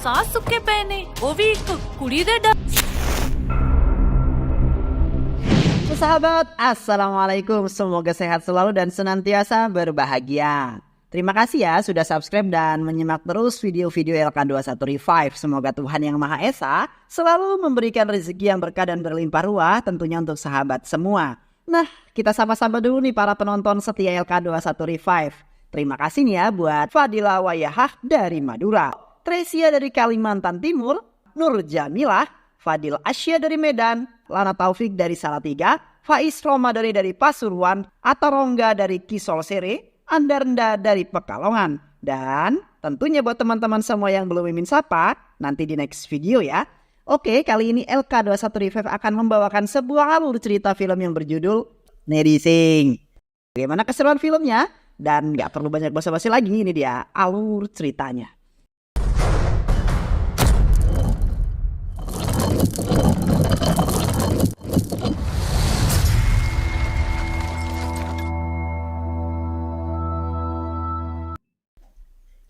ਸਾਹ ਸੁੱਕੇ ਪਏ ਨੇ ਉਹ ਵੀ ਇੱਕ ਕੁੜੀ ਦੇ ਡਰ। Sahabat, assalamualaikum. Semoga sehat selalu dan senantiasa berbahagia. Terima kasih ya sudah subscribe dan menyimak terus video-video LK21 Revive. Semoga Tuhan Yang Maha Esa selalu memberikan rezeki yang berkah dan berlimpah ruah tentunya untuk sahabat semua. Nah, kita sama-sama dulu nih para penonton setia LK21 Revive. Terima kasih nih ya buat Fadila Wayahah dari Madura, Tresia dari Kalimantan Timur, Nur Jamilah, Fadil Asya dari Medan, Lana Taufik dari Salatiga, Faiz Romadari dari Pasuruan, Atarongga dari Kisol Sere, Andarenda dari Pekalongan. Dan tentunya buat teman-teman semua yang belum Mimin sapa, nanti di next video ya. Oke, kali ini LK21 Revive akan membawakan sebuah alur cerita film yang berjudul Nedi Sing. Bagaimana keseruan filmnya? Dan gak perlu banyak basa-basi lagi, ini dia alur ceritanya.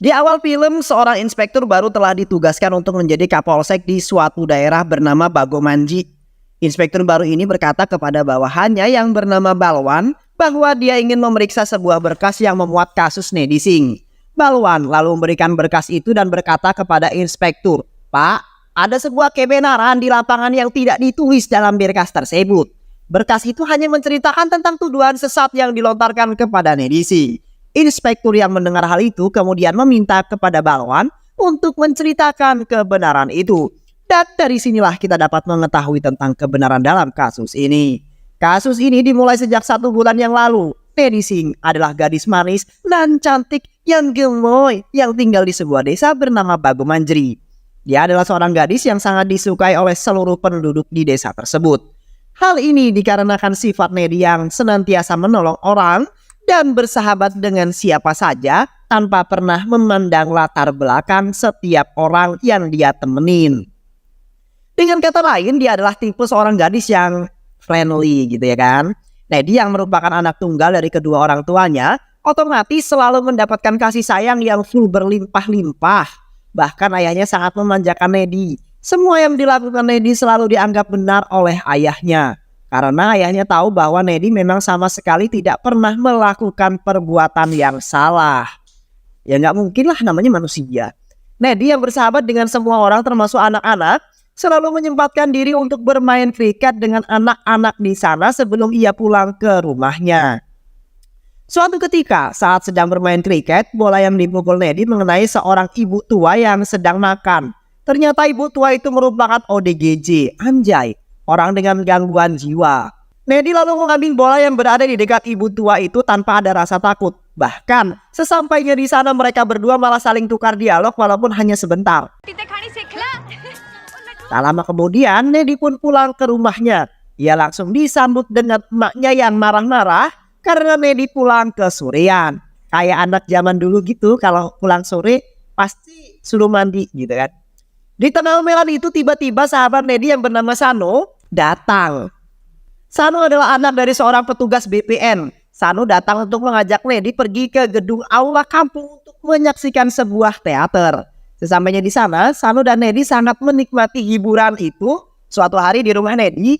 Di awal film, seorang inspektur baru telah ditugaskan untuk menjadi kapolsek di suatu daerah bernama Bagomanji. Inspektur baru ini berkata kepada bawahannya yang bernama Balwan bahwa dia ingin memeriksa sebuah berkas yang memuat kasus Nedi Sing. Balwan lalu memberikan berkas itu dan berkata kepada inspektur, "Pak, ada sebuah kebenaran di lapangan yang tidak ditulis dalam berkas tersebut. Berkas itu hanya menceritakan tentang tuduhan sesat yang dilontarkan kepada Nedi Sing." Inspektur yang mendengar hal itu kemudian meminta kepada Balwan untuk menceritakan kebenaran itu. Dan dari sinilah kita dapat mengetahui tentang kebenaran dalam kasus ini. Kasus ini dimulai sejak 1 bulan yang lalu. Nedi Sing adalah gadis manis dan cantik yang gemoy yang tinggal di sebuah desa bernama Bagomanjri. Dia adalah seorang gadis yang sangat disukai oleh seluruh penduduk di desa tersebut. Hal ini dikarenakan sifat Nedi yang senantiasa menolong orang dan bersahabat dengan siapa saja tanpa pernah memandang latar belakang setiap orang yang dia temenin. Dengan kata lain, dia adalah tipe seorang gadis yang friendly gitu ya kan. Nedi yang merupakan anak tunggal dari kedua orang tuanya otomatis selalu mendapatkan kasih sayang yang full berlimpah-limpah. Bahkan ayahnya sangat memanjakan Nedi. Semua yang dilakukan Nedi selalu dianggap benar oleh ayahnya. Karena ayahnya tahu bahwa Nedi memang sama sekali tidak pernah melakukan perbuatan yang salah. Ya nggak mungkin lah, namanya manusia. Nedi yang bersahabat dengan semua orang termasuk anak-anak selalu menyempatkan diri untuk bermain kriket dengan anak-anak di sana sebelum ia pulang ke rumahnya. Suatu ketika saat sedang bermain kriket, bola yang dipukul Nedi mengenai seorang ibu tua yang sedang makan. Ternyata ibu tua itu merupakan ODGJ, anjay, orang dengan gangguan jiwa. Nedi lalu mengambil bola yang berada di dekat ibu tua itu tanpa ada rasa takut. Bahkan sesampainya di sana mereka berdua malah saling tukar dialog walaupun hanya sebentar. Tak lama kemudian Nedi pun pulang ke rumahnya. Ia langsung disambut dengan emaknya yang marah-marah karena Nedi pulang ke sorean. Kayak anak zaman dulu gitu, kalau pulang sore pasti suruh mandi gitu kan. Di tengah omelan itu tiba-tiba sahabat Nedi yang bernama Sano datang. Sano adalah anak dari seorang petugas BPN. Sano datang untuk mengajak Nedi pergi ke gedung aula kampung untuk menyaksikan sebuah teater. Sesampainya di sana, Sano dan Nedi sangat menikmati hiburan itu. Suatu hari di rumah Nedi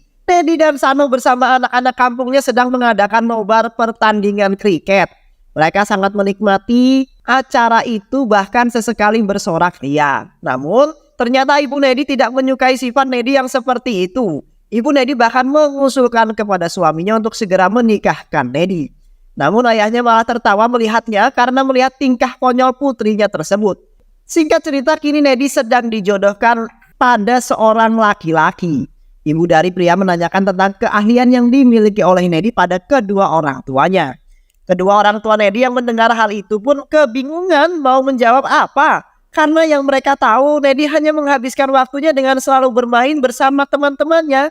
dan Sano bersama anak-anak kampungnya sedang mengadakan nobar pertandingan kriket. Mereka sangat menikmati acara itu, bahkan sesekali bersorak ria. Namun ternyata ibu Nedi tidak menyukai sifat Nedi yang seperti itu. Ibu Nedi bahkan mengusulkan kepada suaminya untuk segera menikahkan Nedi. Namun ayahnya malah tertawa melihatnya karena melihat tingkah konyol putrinya tersebut. Singkat cerita, kini Nedi sedang dijodohkan pada seorang laki-laki. Ibu dari pria menanyakan tentang keahlian yang dimiliki oleh Nedi pada kedua orang tuanya. Kedua orang tua Nedi yang mendengar hal itu pun kebingungan mau menjawab apa. Karena yang mereka tahu Nedi hanya menghabiskan waktunya dengan selalu bermain bersama teman-temannya.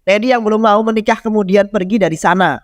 Nedi yang belum mau menikah kemudian pergi dari sana.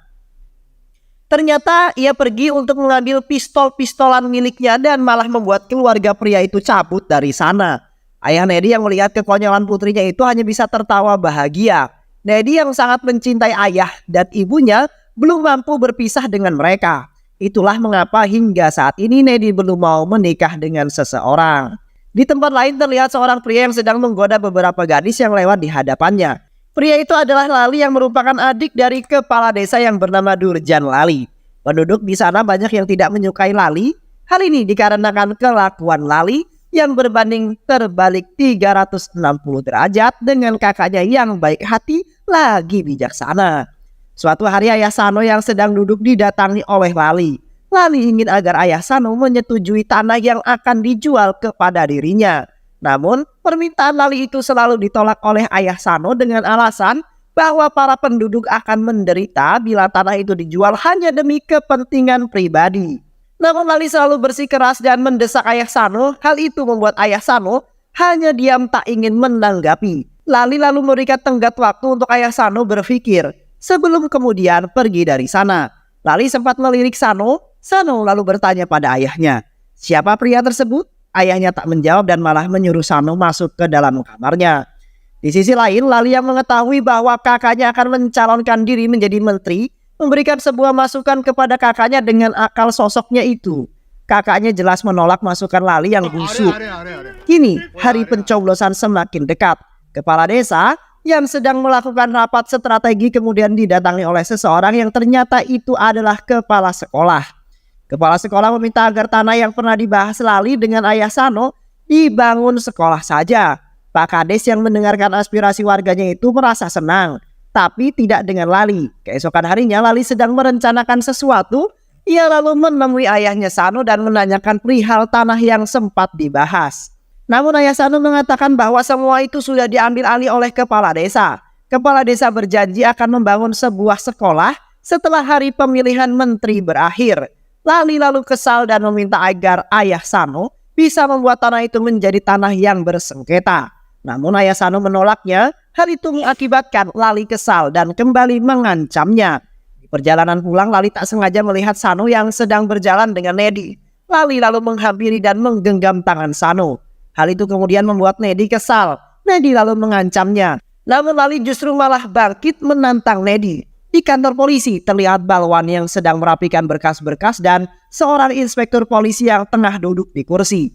Ternyata ia pergi untuk mengambil pistol-pistolan miliknya dan malah membuat keluarga pria itu cabut dari sana. Ayah Nedi yang melihat kekonyolan putrinya itu hanya bisa tertawa bahagia. Nedi yang sangat mencintai ayah dan ibunya belum mampu berpisah dengan mereka. Itulah mengapa hingga saat ini Nedi belum mau menikah dengan seseorang. Di tempat lain terlihat seorang pria yang sedang menggoda beberapa gadis yang lewat di hadapannya. Pria itu adalah Lali yang merupakan adik dari kepala desa yang bernama Durjan Lali. Penduduk di sana banyak yang tidak menyukai Lali. Hal ini dikarenakan kelakuan Lali yang berbanding terbalik 360 derajat dengan kakaknya yang baik hati lagi bijaksana. Suatu hari Ayah Sano yang sedang duduk didatangi oleh Lali. Lali ingin agar Ayah Sano menyetujui tanah yang akan dijual kepada dirinya. Namun permintaan Lali itu selalu ditolak oleh Ayah Sano dengan alasan bahwa para penduduk akan menderita bila tanah itu dijual hanya demi kepentingan pribadi. Namun Lali selalu bersikeras dan mendesak Ayah Sano. Hal itu membuat Ayah Sano hanya diam tak ingin menanggapi. Lali lalu memberikan tenggat waktu untuk Ayah Sano berpikir sebelum kemudian pergi dari sana. Lali sempat melirik Sano. Sano lalu bertanya pada ayahnya, siapa pria tersebut? Ayahnya tak menjawab dan malah menyuruh Sano masuk ke dalam kamarnya. Di sisi lain, Lali yang mengetahui bahwa kakaknya akan mencalonkan diri menjadi menteri, memberikan sebuah masukan kepada kakaknya dengan akal sosoknya itu. Kakaknya jelas menolak masukan Lali yang busuk. Kini, hari pencoblosan semakin dekat. Kepala desa yang sedang melakukan rapat strategi kemudian didatangi oleh seseorang yang ternyata itu adalah kepala sekolah. Kepala sekolah meminta agar tanah yang pernah dibahas Lali dengan Ayah Sano dibangun sekolah saja. Pak Kades yang mendengarkan aspirasi warganya itu merasa senang, tapi tidak dengan Lali. Keesokan harinya Lali sedang merencanakan sesuatu. Ia lalu menemui ayahnya Sano dan menanyakan perihal tanah yang sempat dibahas. Namun Ayah Sano mengatakan bahwa semua itu sudah diambil alih oleh kepala desa. Kepala desa berjanji akan membangun sebuah sekolah setelah hari pemilihan menteri berakhir. Lali lalu kesal dan meminta agar Ayah Sano bisa membuat tanah itu menjadi tanah yang bersengketa. Namun Ayah Sano menolaknya. Hal itu mengakibatkan Lali kesal dan kembali mengancamnya. Di perjalanan pulang, Lali tak sengaja melihat Sano yang sedang berjalan dengan Nedi. Lali lalu menghampiri dan menggenggam tangan Sano. Hal itu kemudian membuat Nedi kesal. Nedi lalu mengancamnya. Namun Lali justru malah bangkit menantang Nedi. Di kantor polisi terlihat Balwan yang sedang merapikan berkas-berkas dan seorang inspektur polisi yang tengah duduk di kursi.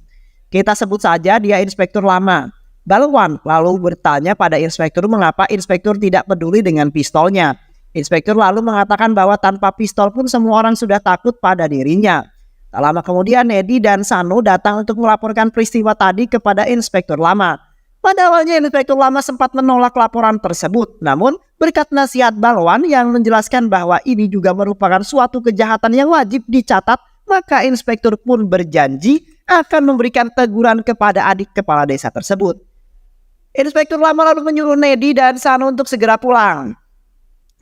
Kita sebut saja dia inspektur lama. Balwan lalu bertanya pada inspektur mengapa inspektur tidak peduli dengan pistolnya. Inspektur lalu mengatakan bahwa tanpa pistol pun semua orang sudah takut pada dirinya. Tak lama kemudian Nedi dan Sano datang untuk melaporkan peristiwa tadi kepada inspektur lama. Pada awalnya inspektur lama sempat menolak laporan tersebut. Namun berkat nasihat Balwan yang menjelaskan bahwa ini juga merupakan suatu kejahatan yang wajib dicatat, maka inspektur pun berjanji akan memberikan teguran kepada adik kepala desa tersebut. Inspektur lama lalu menyuruh Nedi dan Sano untuk segera pulang.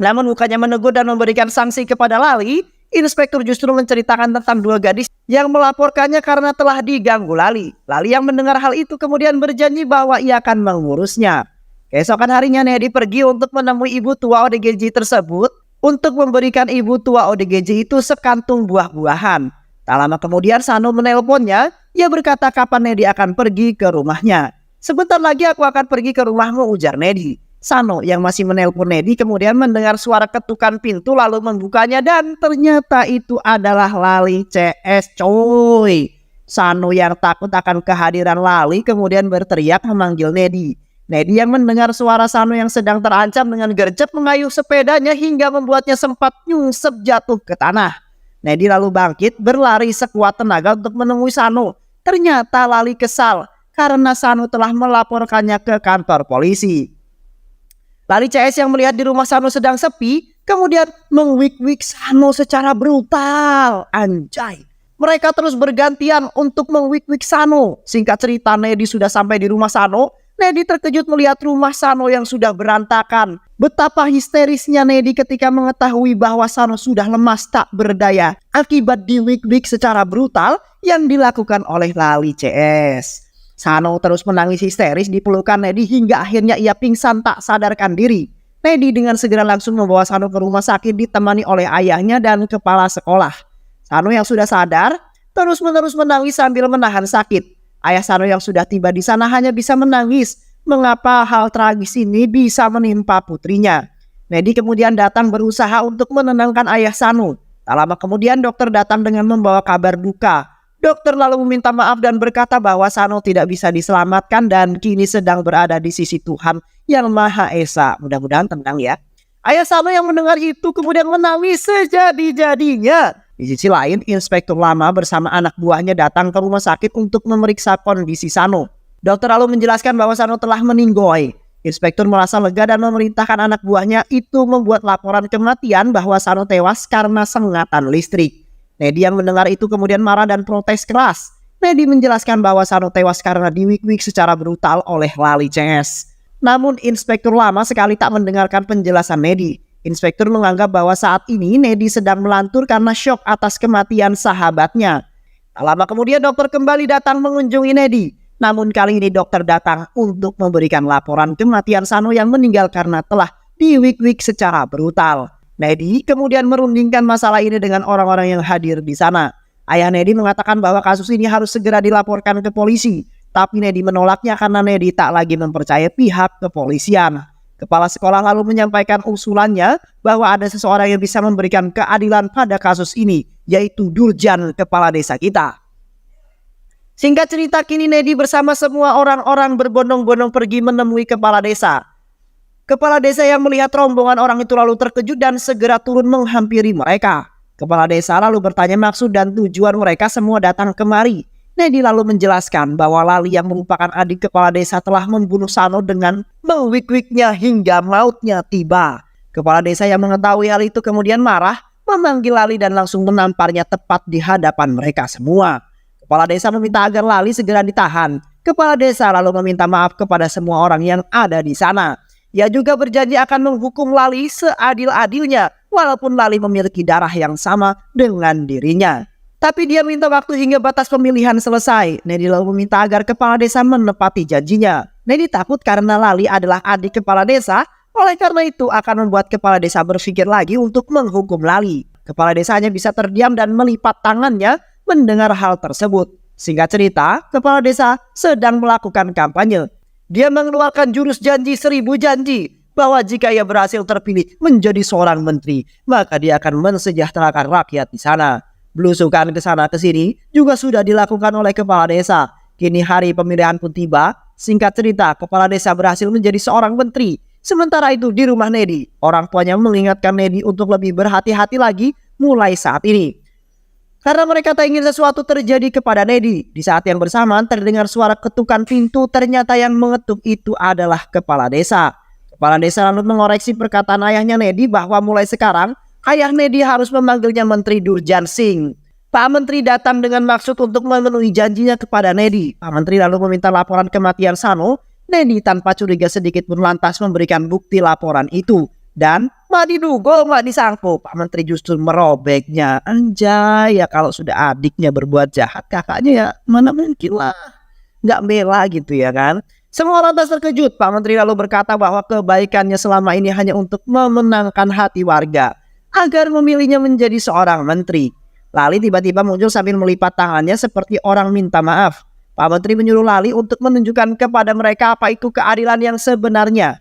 Namun bukannya menegur dan memberikan sanksi kepada Lali, inspektur justru menceritakan tentang dua gadis yang melaporkannya karena telah diganggu Lali. Lali yang mendengar hal itu kemudian berjanji bahwa ia akan mengurusnya. Keesokan harinya Nedi pergi untuk menemui ibu tua ODGJ tersebut untuk memberikan ibu tua ODGJ itu sekantung buah-buahan. Tak lama kemudian Sano menelponnya. Ia berkata kapan Nedi akan pergi ke rumahnya. Sebentar lagi aku akan pergi ke rumahmu, ujar Nedi. Sano yang masih menelpon Nedi kemudian mendengar suara ketukan pintu lalu membukanya dan ternyata itu adalah Lali CS coy. Sano yang takut akan kehadiran Lali kemudian berteriak memanggil Nedi. Nedi yang mendengar suara Sano yang sedang terancam dengan gercep mengayuh sepedanya hingga membuatnya sempat nyungsep jatuh ke tanah. Nedi lalu bangkit berlari sekuat tenaga untuk menemui Sano. Ternyata Lali kesal karena Sano telah melaporkannya ke kantor polisi. Lali CS yang melihat di rumah Sano sedang sepi, kemudian mengwik-wik Sano secara brutal. Anjay. Mereka terus bergantian untuk mengwik-wik Sano. Singkat cerita, Nedi sudah sampai di rumah Sano. Nedi terkejut melihat rumah Sano yang sudah berantakan. Betapa histerisnya Nedi ketika mengetahui bahwa Sano sudah lemas tak berdaya akibat diwik-wik secara brutal yang dilakukan oleh Lali CS. Sano terus menangis histeris di pelukan Nedi hingga akhirnya ia pingsan tak sadarkan diri. Nedi dengan segera langsung membawa Sano ke rumah sakit ditemani oleh ayahnya dan kepala sekolah. Sano yang sudah sadar terus-menerus menangis sambil menahan sakit. Ayah Sano yang sudah tiba di sana hanya bisa menangis. Mengapa hal tragis ini bisa menimpa putrinya? Nedi kemudian datang berusaha untuk menenangkan ayah Sano. Tak lama kemudian dokter datang dengan membawa kabar duka Dokter lalu meminta maaf dan berkata bahwa Sano tidak bisa diselamatkan dan kini sedang berada di sisi Tuhan Yang Maha Esa. Mudah-mudahan tenang ya. Ayah Sano yang mendengar itu kemudian menangis sejadi-jadinya. Di sisi lain, Inspektur Lama bersama anak buahnya datang ke rumah sakit untuk memeriksa kondisi Sano. Dokter lalu menjelaskan bahwa Sano telah meninggoy. Inspektur merasa lega dan memerintahkan anak buahnya itu membuat laporan kematian bahwa Sano tewas karena sengatan listrik. Nedi yang mendengar itu kemudian marah dan protes keras. Nedi menjelaskan bahwa Sano tewas karena diwik-wik secara brutal oleh Lali CS. Namun Inspektur Lama sekali tak mendengarkan penjelasan Nedi. Inspektur menganggap bahwa saat ini Nedi sedang melantur karena syok atas kematian sahabatnya. Tak lama kemudian dokter kembali datang mengunjungi Nedi. Namun kali ini dokter datang untuk memberikan laporan kematian Sano yang meninggal karena telah diwik-wik secara brutal. Nedi kemudian merundingkan masalah ini dengan orang-orang yang hadir di sana. Ayah Nedi mengatakan bahwa kasus ini harus segera dilaporkan ke polisi. Tapi Nedi menolaknya karena Nedi tak lagi mempercayai pihak kepolisian. Kepala sekolah lalu menyampaikan usulannya bahwa ada seseorang yang bisa memberikan keadilan pada kasus ini, yaitu Durjan, kepala desa kita. Singkat cerita, kini Nedi bersama semua orang-orang berbondong-bondong pergi menemui kepala desa. Kepala desa yang melihat rombongan orang itu lalu terkejut dan segera turun menghampiri mereka. Kepala desa lalu bertanya maksud dan tujuan mereka semua datang kemari. Nedi lalu menjelaskan bahwa Lali yang merupakan adik kepala desa telah membunuh Sano dengan mewik-wiknya hingga mautnya tiba. Kepala desa yang mengetahui hal itu kemudian marah, memanggil Lali dan langsung menamparnya tepat di hadapan mereka semua. Kepala desa meminta agar Lali segera ditahan. Kepala desa lalu meminta maaf kepada semua orang yang ada di sana. Ia juga berjanji akan menghukum Lali seadil-adilnya, walaupun Lali memiliki darah yang sama dengan dirinya. Tapi dia minta waktu hingga batas pemilihan selesai. Nedi lalu meminta agar kepala desa menepati janjinya. Nedi takut karena Lali adalah adik kepala desa, oleh karena itu akan membuat kepala desa berpikir lagi untuk menghukum Lali. Kepala desa hanya bisa terdiam dan melipat tangannya mendengar hal tersebut. Singkat cerita, kepala desa sedang melakukan kampanye. Dia mengeluarkan jurus janji 1000 janji bahwa jika ia berhasil terpilih menjadi seorang menteri, maka dia akan mensejahterakan rakyat di sana. Belusukan ke sana ke sini juga sudah dilakukan oleh kepala desa. Kini hari pemilihan pun tiba. Singkat cerita, kepala desa berhasil menjadi seorang menteri. Sementara itu di rumah Nedi, orang tuanya mengingatkan Nedi untuk lebih berhati-hati lagi mulai saat ini. Karena mereka tak ingin sesuatu terjadi kepada Nedi. Di saat yang bersamaan terdengar suara ketukan pintu. Ternyata yang mengetuk itu adalah kepala desa. Kepala desa lalu mengoreksi perkataan ayahnya Nedi bahwa mulai sekarang ayah Nedi harus memanggilnya Menteri Durjan Singh. Pak Menteri datang dengan maksud untuk memenuhi janjinya kepada Nedi. Pak Menteri lalu meminta laporan kematian Sano. Nedi tanpa curiga sedikit pun lantas memberikan bukti laporan itu. Dan mak diduga, mak disangkut, Pak Menteri justru merobeknya. Anjay, ya kalau sudah adiknya berbuat jahat, kakaknya ya mana mungkin lah nggak bela gitu ya kan. Semua orang terkejut. Pak Menteri lalu berkata bahwa kebaikannya selama ini hanya untuk memenangkan hati warga agar memilihnya menjadi seorang menteri. Lali tiba-tiba muncul sambil melipat tangannya seperti orang minta maaf. Pak Menteri menyuruh Lali untuk menunjukkan kepada mereka apa itu keadilan yang sebenarnya.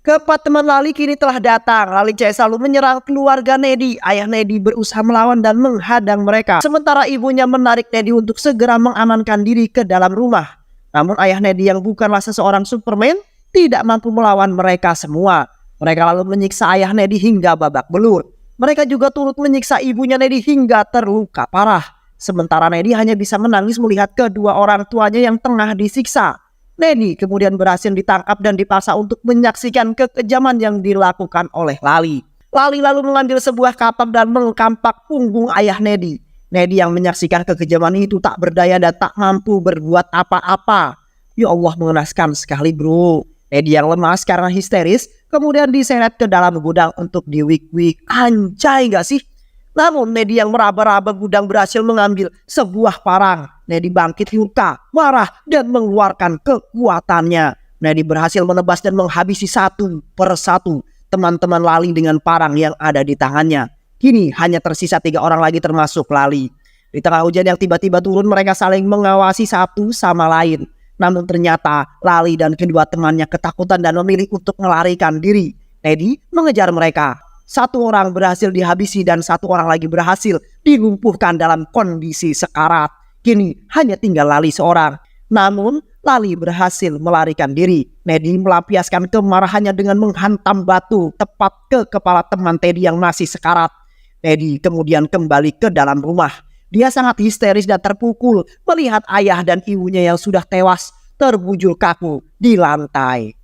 Keempat teman Lali kini telah datang. Lali CS lalu menyerang keluarga Nedi. Ayah Nedi berusaha melawan dan menghadang mereka. Sementara ibunya menarik Nedi untuk segera mengamankan diri ke dalam rumah. Namun ayah Nedi yang bukanlah seseorang Superman tidak mampu melawan mereka semua. Mereka lalu menyiksa ayah Nedi hingga babak belur. Mereka juga turut menyiksa ibunya Nedi hingga terluka parah. Sementara Nedi hanya bisa menangis melihat kedua orang tuanya yang tengah disiksa. Nedi kemudian berhasil ditangkap dan dipaksa untuk menyaksikan kekejaman yang dilakukan oleh Lali. Lali lalu mengambil sebuah kapak dan mengkampak punggung ayah Nedi. Nedi yang menyaksikan kekejaman itu tak berdaya dan tak mampu berbuat apa-apa. Ya Allah, mengenaskan sekali bro. Nedi yang lemas karena histeris kemudian diseret ke dalam gudang untuk diwik-wik. Anjay gak sih? Namun Nedi yang meraba-raba gudang berhasil mengambil sebuah parang. Nedi bangkit luka, marah dan mengeluarkan kekuatannya. Nedi berhasil menebas dan menghabisi satu persatu teman-teman Lali dengan parang yang ada di tangannya. Kini hanya tersisa 3 orang lagi termasuk Lali. Di tengah hujan yang tiba-tiba turun, mereka saling mengawasi satu sama lain. Namun ternyata Lali dan kedua temannya ketakutan dan memilih untuk melarikan diri. Nedi mengejar mereka. 1 orang berhasil dihabisi dan 1 orang lagi berhasil dilumpuhkan dalam kondisi sekarat. Kini hanya tinggal Lali seorang. Namun Lali berhasil melarikan diri. Nedi melampiaskan kemarahannya dengan menghantam batu tepat ke kepala teman Teddy yang masih sekarat. Nedi kemudian kembali ke dalam rumah. Dia sangat histeris dan terpukul melihat ayah dan ibunya yang sudah tewas terbujur kaku di lantai.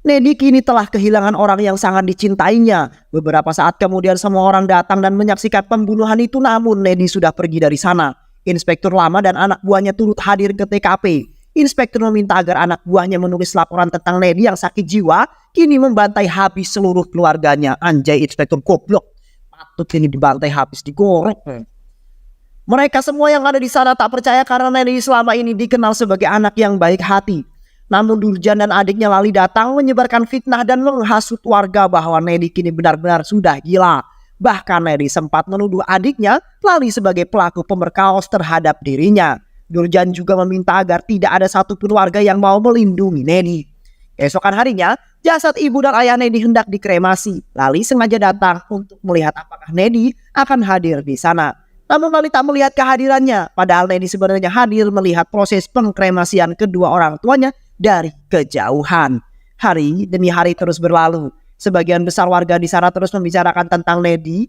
Nedi kini telah kehilangan orang yang sangat dicintainya. Beberapa saat kemudian semua orang datang dan menyaksikan pembunuhan itu, namun Nedi sudah pergi dari sana. Inspektur lama dan anak buahnya turut hadir ke TKP. Inspektur meminta agar anak buahnya menulis laporan tentang Nedi yang sakit jiwa kini membantai habis seluruh keluarganya. Anjay, inspektur goblok. Patut ini dibantai habis, digoreng. Mereka semua yang ada di sana tak percaya karena Nedi selama ini dikenal sebagai anak yang baik hati. Namun Durjan dan adiknya Lali datang menyebarkan fitnah dan menghasut warga bahwa Nedi kini benar-benar sudah gila. Bahkan Nedi sempat menuduh adiknya Lali sebagai pelaku pemerkaos terhadap dirinya. Durjan juga meminta agar tidak ada satupun warga yang mau melindungi Nedi. Keesokan harinya, jasad ibu dan ayah Nedi hendak dikremasi. Lali sengaja datang untuk melihat apakah Nedi akan hadir di sana. Namun Lali tak melihat kehadirannya, padahal Nedi sebenarnya hadir melihat proses pengkremasian kedua orang tuanya dari kejauhan. Hari demi hari terus berlalu. Sebagian besar warga di sana terus membicarakan tentang Nedi.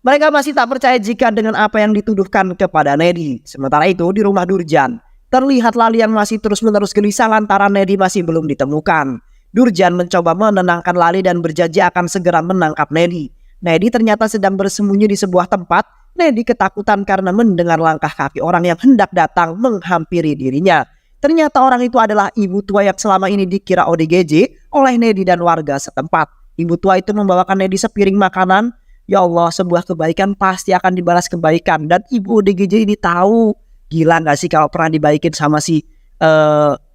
Mereka masih tak percaya jika dengan apa yang dituduhkan kepada Nedi. Sementara itu di rumah Durjan, terlihat Lali yang masih terus-menerus gelisah lantaran Nedi masih belum ditemukan. Durjan mencoba menenangkan Lali dan berjanji akan segera menangkap Nedi. Nedi ternyata sedang bersembunyi di sebuah tempat. Nedi ketakutan karena mendengar langkah kaki orang yang hendak datang menghampiri dirinya. Ternyata orang itu adalah ibu tua yang selama ini dikira ODGJ oleh Nedi dan warga setempat. Ibu tua itu membawakan Nedi sepiring makanan. Ya Allah, sebuah kebaikan pasti akan dibalas kebaikan. Dan ibu ODGJ ini tahu. Gila gak sih kalau pernah dibaikin sama si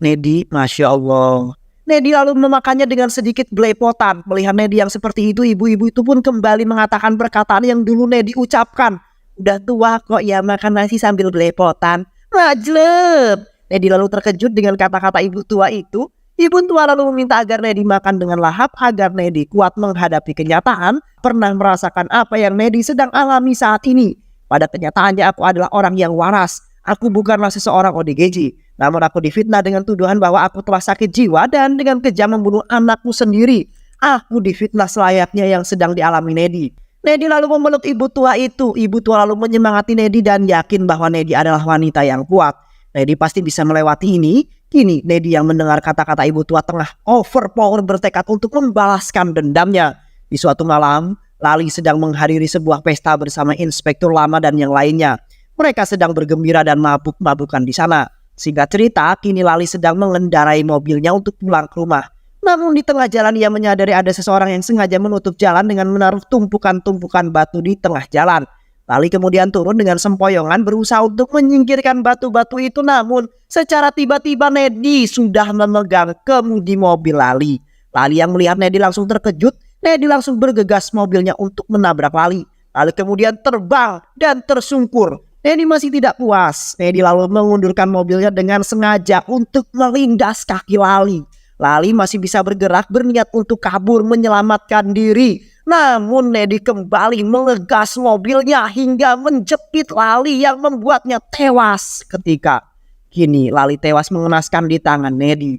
Nedi? Masya Allah. Nedi lalu memakannya dengan sedikit belepotan. Melihat Nedi yang seperti itu, ibu-ibu itu pun kembali mengatakan perkataan yang dulu Nedi ucapkan. Udah tua kok ya makan nasi sambil belepotan. Majleb. Nedi lalu terkejut dengan kata-kata ibu tua itu. Ibu tua lalu meminta agar Nedi makan dengan lahap agar Nedi kuat menghadapi kenyataan. Pernah merasakan apa yang Nedi sedang alami saat ini. Pada kenyataannya aku adalah orang yang waras. Aku bukanlah seseorang ODGJ. Namun aku difitnah dengan tuduhan bahwa aku telah sakit jiwa dan dengan kejam membunuh anakku sendiri. Aku difitnah selayaknya yang sedang dialami Nedi. Nedi lalu memeluk ibu tua itu. Ibu tua lalu menyemangati Nedi dan yakin bahwa Nedi adalah wanita yang kuat. Nedi pasti bisa melewati ini. Kini Nedi yang mendengar kata-kata ibu tua tengah overpower bertekad untuk membalaskan dendamnya. Di suatu malam, Lali sedang menghadiri sebuah pesta bersama inspektur lama dan yang lainnya. Mereka sedang bergembira dan mabuk-mabukan di sana. Singkat cerita, kini Lali sedang mengendarai mobilnya untuk pulang ke rumah. Namun di tengah jalan ia menyadari ada seseorang yang sengaja menutup jalan dengan menaruh tumpukan-tumpukan batu di tengah jalan. Lali kemudian turun dengan sempoyongan berusaha untuk menyingkirkan batu-batu itu, namun secara tiba-tiba Nedi sudah memegang kemudi mobil Lali. Lali yang melihat Nedi langsung terkejut. Nedi langsung bergegas mobilnya untuk menabrak Lali. Lalu kemudian terbang dan tersungkur. Nedi masih tidak puas. Nedi lalu mengundurkan mobilnya dengan sengaja untuk melindas kaki Lali. Lali masih bisa bergerak berniat untuk kabur menyelamatkan diri. Namun Nedi kembali mengegas mobilnya hingga menjepit Lali yang membuatnya tewas ketika kini Lali tewas mengenaskan di tangan Nedi.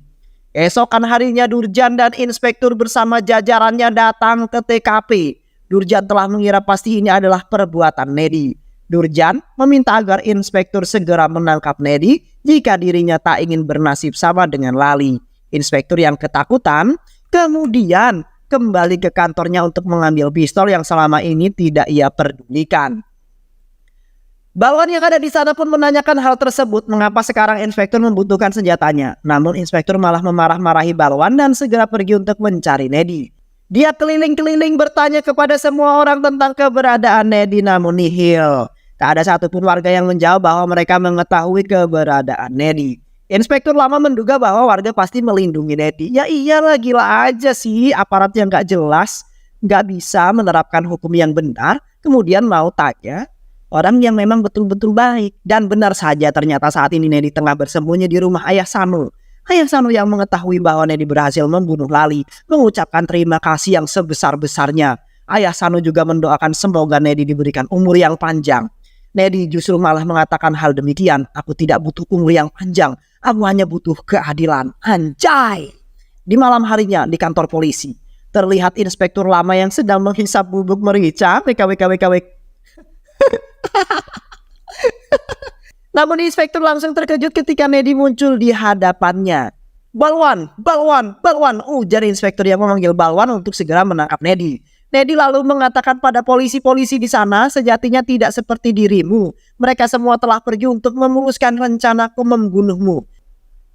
Esokan harinya Durjan dan inspektur bersama jajarannya datang ke TKP. Durjan telah mengira pasti ini adalah perbuatan Nedi. Durjan meminta agar inspektur segera menangkap Nedi jika dirinya tak ingin bernasib sama dengan Lali. Inspektur yang ketakutan kemudian kembali ke kantornya untuk mengambil pistol yang selama ini tidak ia pedulikan. Balwan yang ada di sana pun menanyakan hal tersebut, mengapa sekarang inspektur membutuhkan senjatanya. Namun inspektur malah memarah-marahi Balwan dan segera pergi untuk mencari Nedi. Dia keliling-keliling bertanya kepada semua orang tentang keberadaan Nedi, namun nihil. Tak ada satupun warga yang menjawab bahwa mereka mengetahui keberadaan Nedi. Inspektur lama menduga bahwa warga pasti melindungi Nedi. Ya iyalah, gila aja sih aparat yang gak jelas, gak bisa menerapkan hukum yang benar, kemudian mau tanya orang yang memang betul-betul baik. Dan benar saja ternyata saat ini Nedi tengah bersembunyi di rumah Ayah Sanu. Ayah Sanu yang mengetahui bahwa Nedi berhasil membunuh Lali mengucapkan terima kasih yang sebesar-besarnya. Ayah Sanu juga mendoakan semoga Nedi diberikan umur yang panjang. Nedi justru malah mengatakan hal demikian. Aku tidak butuh pungli yang panjang. Aku hanya butuh keadilan. Anjay. Di malam harinya di kantor polisi, terlihat inspektur lama yang sedang menghisap bubuk merica. WKWKWKW. Namun inspektur langsung terkejut ketika Nedi muncul di hadapannya. Balwan, Balwan, Balwan, ujar inspektur yang memanggil Balwan untuk segera menangkap Nedi. Nedi lalu mengatakan pada polisi-polisi di sana, sejatinya tidak seperti dirimu. Mereka semua telah pergi untuk memuluskan rencanaku membunuhmu.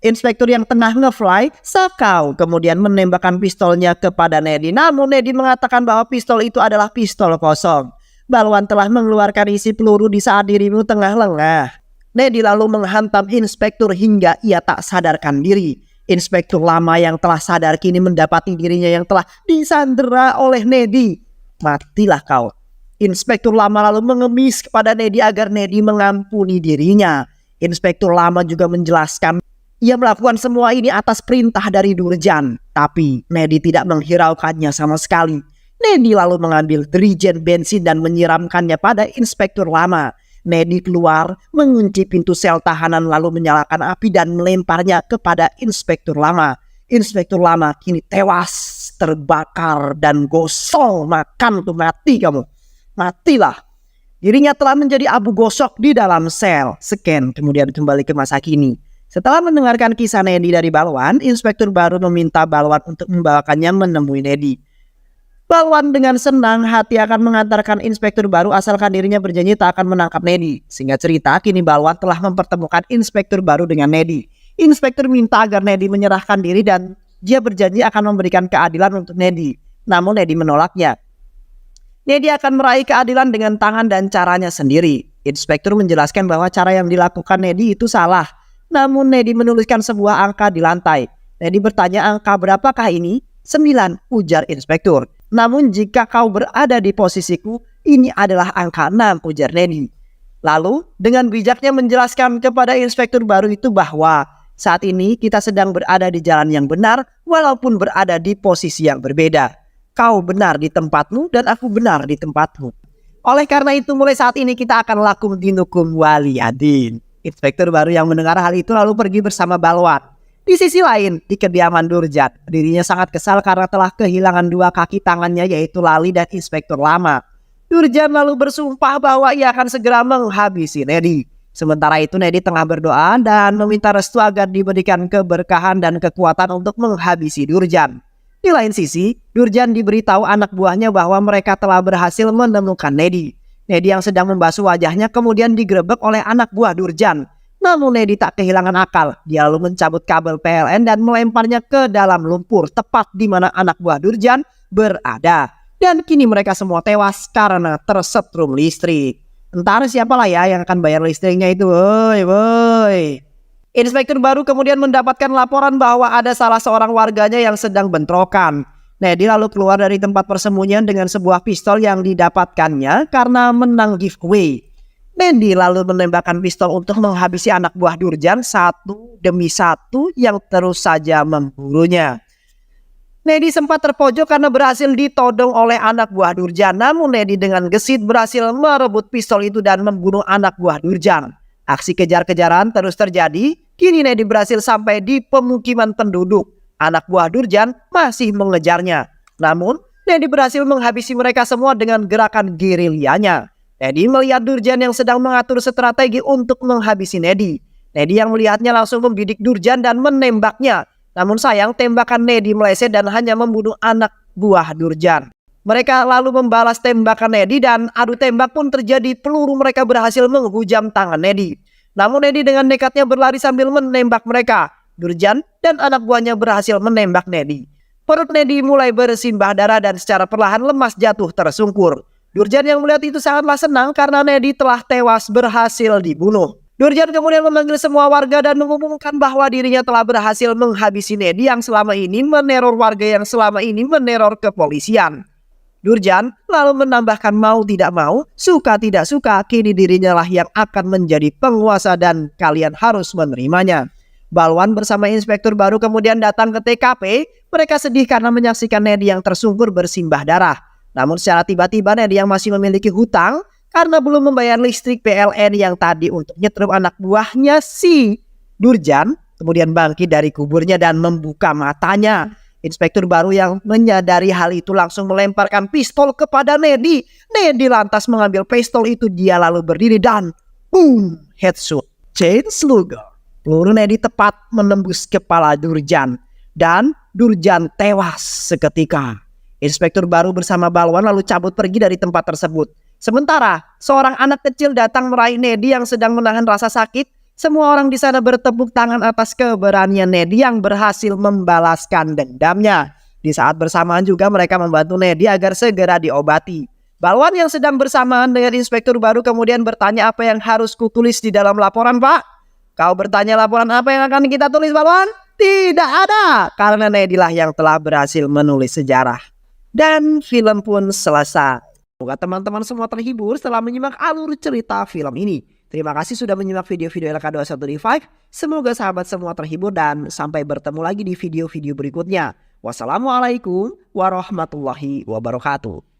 Inspektur yang tengah nge-fly, Sakau kemudian menembakkan pistolnya kepada Nedi. Namun Nedi mengatakan bahwa pistol itu adalah pistol kosong. Balwan telah mengeluarkan isi peluru di saat dirimu tengah lengah. Nedi lalu menghantam inspektur hingga ia tak sadarkan diri. Inspektur lama yang telah sadar kini mendapati dirinya yang telah disandera oleh Nedi. Matilah kau. Inspektur lama lalu mengemis kepada Nedi agar Nedi mengampuni dirinya. Inspektur lama juga menjelaskan ia melakukan semua ini atas perintah dari Durjan. Tapi Nedi tidak menghiraukannya sama sekali. Nedi lalu mengambil dirijen bensin dan menyiramkannya pada inspektur lama. Nedi keluar, mengunci pintu sel tahanan lalu menyalakan api dan melemparnya kepada inspektur lama. Inspektur lama kini tewas, terbakar dan gosong. Makan tuh, mati kamu. Matilah. Dirinya telah menjadi abu gosok di dalam sel. Scan kemudian kembali ke masa kini. Setelah mendengarkan kisah Nedi dari Balwan, inspektur baru meminta Balwan untuk membawakannya menemui Nedi. Balwan dengan senang hati akan mengantarkan inspektur baru asalkan dirinya berjanji tak akan menangkap Nedi. Singkat cerita, kini Balwan telah mempertemukan inspektur baru dengan Nedi. Inspektur minta agar Nedi menyerahkan diri dan dia berjanji akan memberikan keadilan untuk Nedi. Namun Nedi menolaknya. Nedi akan meraih keadilan dengan tangan dan caranya sendiri. Inspektur menjelaskan bahwa cara yang dilakukan Nedi itu salah. Namun Nedi menuliskan sebuah angka di lantai. Nedi bertanya, angka berapakah ini? 9, ujar inspektur. Namun jika kau berada di posisiku, ini adalah angka 6, ujar Nedi. Lalu dengan bijaknya menjelaskan kepada inspektur baru itu bahwa saat ini kita sedang berada di jalan yang benar walaupun berada di posisi yang berbeda. Kau benar di tempatmu dan aku benar di tempatmu. Oleh karena itu mulai saat ini kita akan lakum dinukum waliyadin. Inspektur baru yang mendengar hal itu lalu pergi bersama Balwan. Di sisi lain, di kediaman Durjan, dirinya sangat kesal karena telah kehilangan 2 kaki tangannya yaitu Lali dan inspektur lama. Durjan lalu bersumpah bahwa ia akan segera menghabisi Nedi. Sementara itu Nedi tengah berdoa dan meminta restu agar diberikan keberkahan dan kekuatan untuk menghabisi Durjan. Di lain sisi, Durjan diberitahu anak buahnya bahwa mereka telah berhasil menemukan Nedi. Nedi yang sedang membasuh wajahnya kemudian digerebek oleh anak buah Durjan. Namun Nedi tak kehilangan akal. Dia lalu mencabut kabel PLN dan melemparnya ke dalam lumpur tepat di mana anak buah Durjan berada. Dan kini mereka semua tewas karena tersetrum listrik. Entar siapalah ya yang akan bayar listriknya itu. Woi. Inspektur baru kemudian mendapatkan laporan bahwa ada salah seorang warganya yang sedang bentrokan. Nedi lalu keluar dari tempat persembunyian dengan sebuah pistol yang didapatkannya karena menang giveaway. Nedi lalu menembakkan pistol untuk menghabisi anak buah Durjan satu demi satu yang terus saja memburunya. Nedi sempat terpojok karena berhasil ditodong oleh anak buah Durjan. Namun Nedi dengan gesit berhasil merebut pistol itu dan membunuh anak buah Durjan. Aksi kejar-kejaran terus terjadi. Kini Nedi berhasil sampai di pemukiman penduduk. Anak buah Durjan masih mengejarnya. Namun Nedi berhasil menghabisi mereka semua dengan gerakan gerilyanya. Nedi melihat Durjan yang sedang mengatur strategi untuk menghabisi Nedi. Nedi yang melihatnya langsung membidik Durjan dan menembaknya. Namun sayang tembakan Nedi meleset dan hanya membunuh anak buah Durjan. Mereka lalu membalas tembakan Nedi dan adu tembak pun terjadi. Peluru mereka berhasil menghujam tangan Nedi. Namun Nedi dengan nekatnya berlari sambil menembak mereka. Durjan dan anak buahnya berhasil menembak Nedi. Perut Nedi mulai bersimbah darah dan secara perlahan lemas jatuh tersungkur. Durjan yang melihat itu sangatlah senang karena Nedi telah tewas berhasil dibunuh. Durjan kemudian memanggil semua warga dan mengumumkan bahwa dirinya telah berhasil menghabisi Nedi yang selama ini meneror warga yang selama ini meneror kepolisian. Durjan lalu menambahkan mau tidak mau, suka tidak suka, kini dirinya lah yang akan menjadi penguasa dan kalian harus menerimanya. Balwan bersama inspektur baru kemudian datang ke TKP. Mereka sedih karena menyaksikan Nedi yang tersungkur bersimbah darah. Namun secara tiba-tiba Nedi yang masih memiliki hutang karena belum membayar listrik PLN yang tadi untuk nyetrum anak buahnya si Durjan kemudian bangkit dari kuburnya dan membuka matanya. Inspektur baru yang menyadari hal itu langsung melemparkan pistol kepada Nedi. Nedi lantas mengambil pistol itu, dia lalu berdiri dan boom, headshot. Chain slugger. Peluru Nedi tepat menembus kepala Durjan dan Durjan tewas seketika. Inspektur baru bersama Balwan lalu cabut pergi dari tempat tersebut. Sementara seorang anak kecil datang meraih Nedi yang sedang menahan rasa sakit. Semua orang di sana bertepuk tangan atas keberanian Nedi yang berhasil membalaskan dendamnya. Di saat bersamaan juga mereka membantu Nedi agar segera diobati. Balwan yang sedang bersamaan dengan inspektur baru kemudian bertanya, apa yang harus kutulis di dalam laporan, Pak? Kau bertanya laporan apa yang akan kita tulis, Balwan? Tidak ada, karena Nedi lah yang telah berhasil menulis sejarah. Dan film pun selesai. Semoga teman-teman semua terhibur setelah menyimak alur cerita film ini. Terima kasih sudah menyimak video-video LK21D5. Semoga sahabat semua terhibur dan sampai bertemu lagi di video-video berikutnya. Wassalamualaikum warahmatullahi wabarakatuh.